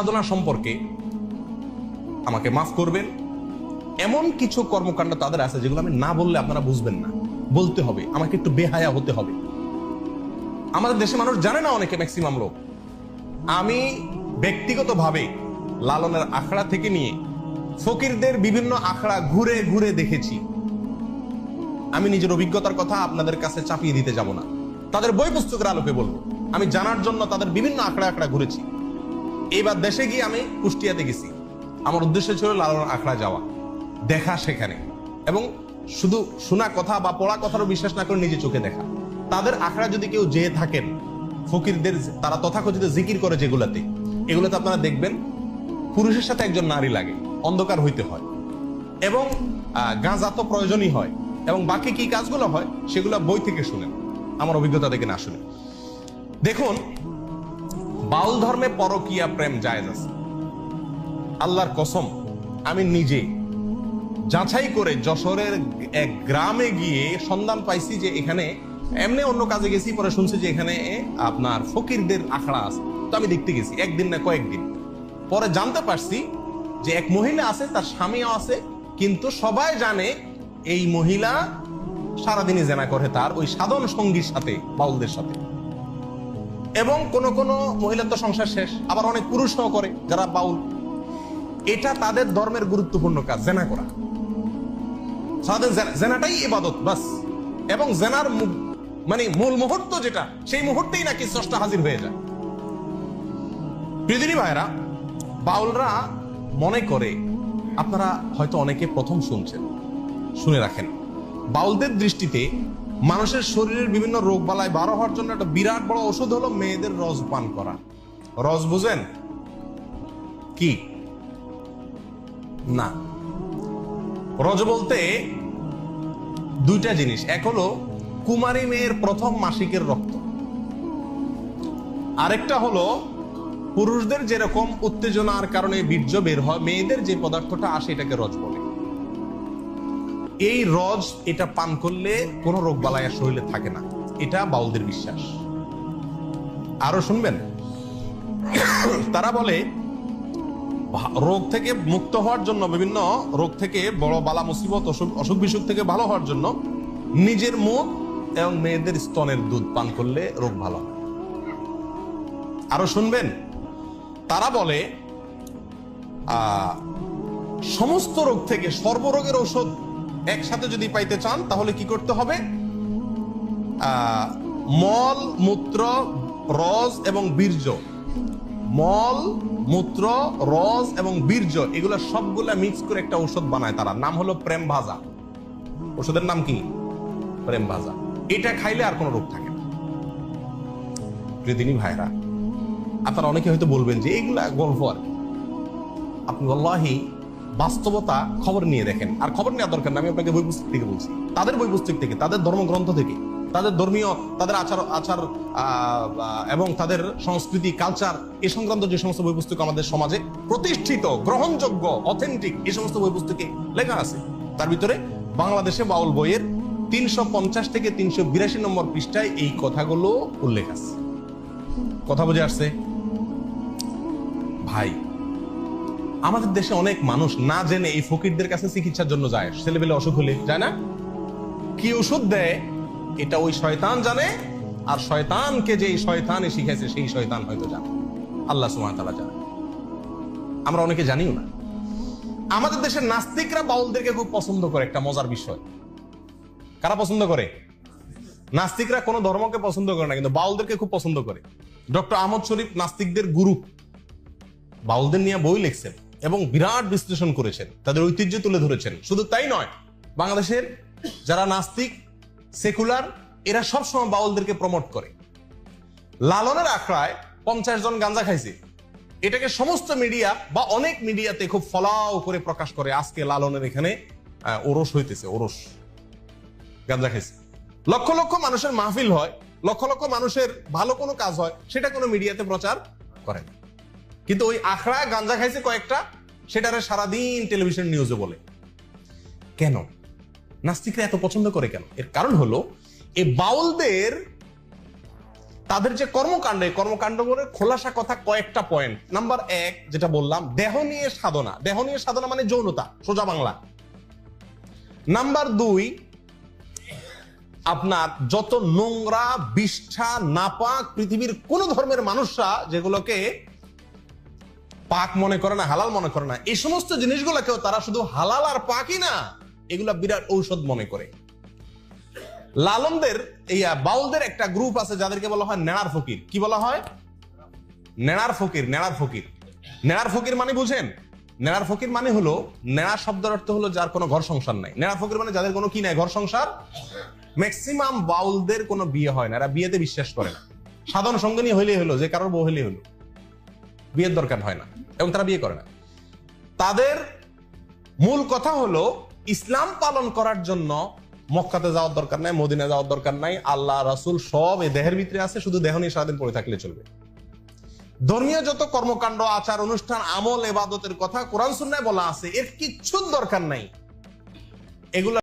সাধনা সম্পর্কে আমাকে মাফ করবেন, এমন কিছু কর্মকাণ্ড তাদের আছে যেগুলো আমি না বললে আপনারা বুঝবেন না, বলতে হবে, আমাকে একটু বেহায়া হতে হবে। আমাদের দেশে মানুষ জানে না, অনেকে ম্যাক্সিমাম লোক। আমি ব্যক্তিগতভাবে লালনের আখড়া থেকে নিয়ে ফকিরদের বিভিন্ন আখড়া ঘুরে ঘুরে দেখেছি। আমি নিজের অভিজ্ঞতার কথা আপনাদের কাছে চাপিয়ে দিতে যাব না, তাদের বই পুস্তকের আলোকে বলবো। আমি জানার জন্য তাদের বিভিন্ন আখড়া আখড়া ঘুরেছি। এইবার দেশে গিয়ে আমি কুষ্টিয়াতে গেছি। আমার উদ্দেশ্য ছিল লালনের আখড়া যাওয়া, দেখা সেখানে, এবং শুধু শোনা কথা বা পড়া কথারও বিশ্বাস না করে নিজে চোখে দেখা। তাদের আখড়া যদি কেউ যেয়ে থাকেন, ফকিরদের তারা তথাকথিত জিকির করে যেগুলাতে, এগুলোতে আপনারা দেখবেন পুরুষের সাথে একজন নারী লাগে, অন্ধকার হইতে হয়, এবং গাঁজা তো প্রয়োজনই হয়, এবং বাকি কি কাজগুলো হয় সেগুলো বই থেকে শুনেন, আমার অভিজ্ঞতা থেকে না শুনে। দেখুন, বাউল ধর্মে পরকীয়া প্রেম জায়েজ আছে। আল্লাহর কসম, আমি নিজে যাচাই করে যশোরের এক গ্রামে গিয়ে সন্ধান পাইছি যে এখানে, এমনি অন্য কাজে গেছি, পরে শুনছি যে এখানে আপনার ফকিরদের আখড়া আছে। তো আমি দেখতে গেছি, একদিন না কয়েকদিন পরে জানতে পারছি যে এক মহিলা আছে, তার স্বামীও আছে, কিন্তু সবাই জানে এই মহিলা সারাদিনই জেনা করে তার ওই সাধন সঙ্গীর সাথে, বাউলদের সাথে। এবং কোন কোন মহিলার তো সংসার শেষ, আবার অনেক পুরুষও করে যারা বাউল। এটা তাদের ধর্মের গুরুত্বপূর্ণ কাজ, জেনা করা। সারাদিন জেনাটাই ইবাদত বাস। এবং জেনার মানে মূল মুহূর্ত যেটা, সেই মুহূর্তেই নাকি স্রষ্টা হাজির হয়ে যায়। প্রিয়দিনী ভাইরা, বাউলরা মনে করে, আপনারা হয়তো অনেকে প্রথম শুনছেন, শুনে রাখেন, বাউলদের দৃষ্টিতে মানুষের শরীরের বিভিন্ন রোগ বালাই বারো হওয়ার জন্য একটা বিরাট বড় ওষুধ হলো মেয়েদের রস পান করা। রস বুঝেন কি? না, রজ বলতে দুইটা জিনিস। এক হলো কুমারী মেয়ের প্রথম মাসিকের রক্ত, আরেকটা হলো পুরুষদের যেরকম উত্তেজনার কারণে বীর্য বের হয়, মেয়েদের যে পদার্থটা আসে এটাকে রজ বলে। এই রজ, এটা পান করলে কোনো রোগ বালাই শরীরে থাকে না, এটা বাউলদের বিশ্বাস। আরো শুনবেন, তারা বলে রোগ থেকে মুক্ত হওয়ার জন্য, বিভিন্ন রোগ থেকে, বড় বালা মুসিবত, অসুখ বিসুখ থেকে ভালো হওয়ার জন্য নিজের মুখ এবং মেয়েদের স্তনের দুধ পান করলে রোগ ভালো হয়। আরো শুনবেন, তারা বলে সমস্ত রোগ থেকে সর্বরোগের ঔষধ একসাথে যদি পাইতে চান তাহলে কি করতে হবে? মল, মূত্র, রস এবং বীর্য, মল, মূত্র, রস এবং বীর্য, এগুলো সবগুলা মিক্স করে একটা ঔষধ বানায় তারা, নাম হলো প্রেম ভাজা। ওষুধের নাম কি? প্রেম ভাজা। এটা খাইলে আর কোনো রোগ থাকে না। প্রিয়দিনী ভাইরা, আপনারা অনেকে হয়তো বলবেন যে এগুলা গল্প আর কি। আপনি আল্লাহি বাস্তবতা খবর নিয়ে দেখেন, আর খবর নেওয়ার দরকার না, আমি আপনাকে বই পুস্তক থেকে বলছি, তাদের বই পুস্তক থেকে, তাদের ধর্মগ্রন্থ থেকে, তাদের ধর্মীয়, তাদের আচার এবং তাদের সংস্কৃতি, কালচার, এই সংক্রান্ত যে সমস্ত বই পুস্তক আমাদের সমাজে প্রতিষ্ঠিত, গ্রহণযোগ্য, অথেন্টিক, এই সমস্ত বই পুস্তকে লেখা আছে। তার ভিতরে বাংলাদেশে বাউল বইয়ের 350 থেকে 382 নম্বর পৃষ্ঠায় এই কথাগুলো উল্লেখ আছে। কথা বুঝে আসছে ভাই? আমাদের দেশে অনেক মানুষ না জেনে এই ফকিরদের কাছে চিকিৎসার জন্য যায়। ছেলেবেলে অসুখ হলে যায় না, কি ওষুধ দেয় এটা ওই শয়তান জানে, আর শয়তানকে যে শয়তানে শিখাইছে সেই শয়তান হয়তো জানে, আল্লাহ সুবহানাহু ওয়া তাআলা জানে, আমরা অনেকে জানিও না। আমাদের দেশের নাস্তিকরা বাউলদেরকে খুব পছন্দ করে, একটা মজার বিষয়। কারা পছন্দ করে? নাস্তিকরা কোনো ধর্মকে পছন্দ করে না, কিন্তু বাউলদেরকে খুব পছন্দ করে। ডক্টর আহমদ শরীফ নাস্তিকদের গুরু, বাউলদের নিয়ে বই লিখছেন এবং বিরাট বিশ্লেষণ করেছেন, তাদের ঐতিহ্য তুলে ধরেছেন। শুধু তাই নয়, বাংলাদেশের যারা নাস্তিক, সেকুলার, এরা সবসময় বাউলদেরকে প্রমোট করে। লালনের আখড়ায় 50 জন গাঁজা খাইছে, এটাকে সমস্ত মিডিয়া বা অনেক মিডিয়াতে খুব ফলাও করে প্রকাশ করে, আজকে লালনের এখানে ওরস হইতেছে, ওরস, গাঁজা খাইছে। লক্ষ লক্ষ মানুষের মাহফিল হয়, লক্ষ লক্ষ মানুষের ভালো কোনো কাজ হয়, সেটা কোনো মিডিয়াতে প্রচার করে না। কিন্তু ওই আখড়া গাঁজা খাইছে কয়েকটা, সেটারে সারাদিন টেলিভিশন নিউজে বলে। কেন নাস্তিকরা এত পছন্দ করে? কেন? এর কারণ হলো এই বাউলদের তাদের যে কর্মকাণ্ড, এই কর্মকাণ্ড করে খোলাসা কথা কয়েকটা পয়েন্ট। নাম্বার 1 যেটা বললাম, দেহ নিয়ে সাধনা। দেহ নিয়ে সাধনা মানে যৌনতা, সোজা বাংলা। নাম্বার 2, আপনার যত নোংরা, বিষ্ঠা, নাপাক পৃথিবীর কোন ধর্মের মানুষরা যেগুলোকে পাক মনে করে না, হালাল মনে করে না, এই সমস্ত জিনিসগুলোকেও তারা শুধু হালাল আর পাকই না, এগুলা বিরাট ঔষধ মনে করে। লালনদের এই বাউলদের একটা গ্রুপ আছে যাদেরকে বলা হয় নেড়ার ফকির। কি বলা হয়? নেড়ার ফকির। নেড়ার ফকির, নেড়ার ফকির মানে বুঝেন? নেড়ার ফকির মানে হলো, নেড়া শব্দের অর্থ হলো যার কোনো ঘর সংসার নাই। নেড়ার ফকির মানে যাদের কোনো কি নাই, ঘর সংসার। ম্যাক্সিমাম বাউলদের কোনো বিয়ে হয় না, এরা বিয়েতে বিশ্বাস করে না। সাধারণ সঙ্গিনী হইলেই হলো, যে কারোর বউ হইলেই হলো, বিয়ের দরকার হয় না, এবং তারা বিয়ে করে না। তাদের মূল কথা হলো ইসলাম পালন করার জন্য মক্কাতে যাওয়ার দরকার নাই, মদিনা যাওয়ার দরকার নাই, আল্লাহ রাসূল সব এই দেহের ভিতরে আছে, শুধু দেহ নিয়ে সারাদিন পড়ে থাকলে চলবে। ধর্মীয় যত কর্মকাণ্ড, আচার অনুষ্ঠান, আমল, ইবাদতের কথা কোরআন সুন্নাহয় বলা আছে, এর কিচ্ছুর দরকার নাই। এগুলা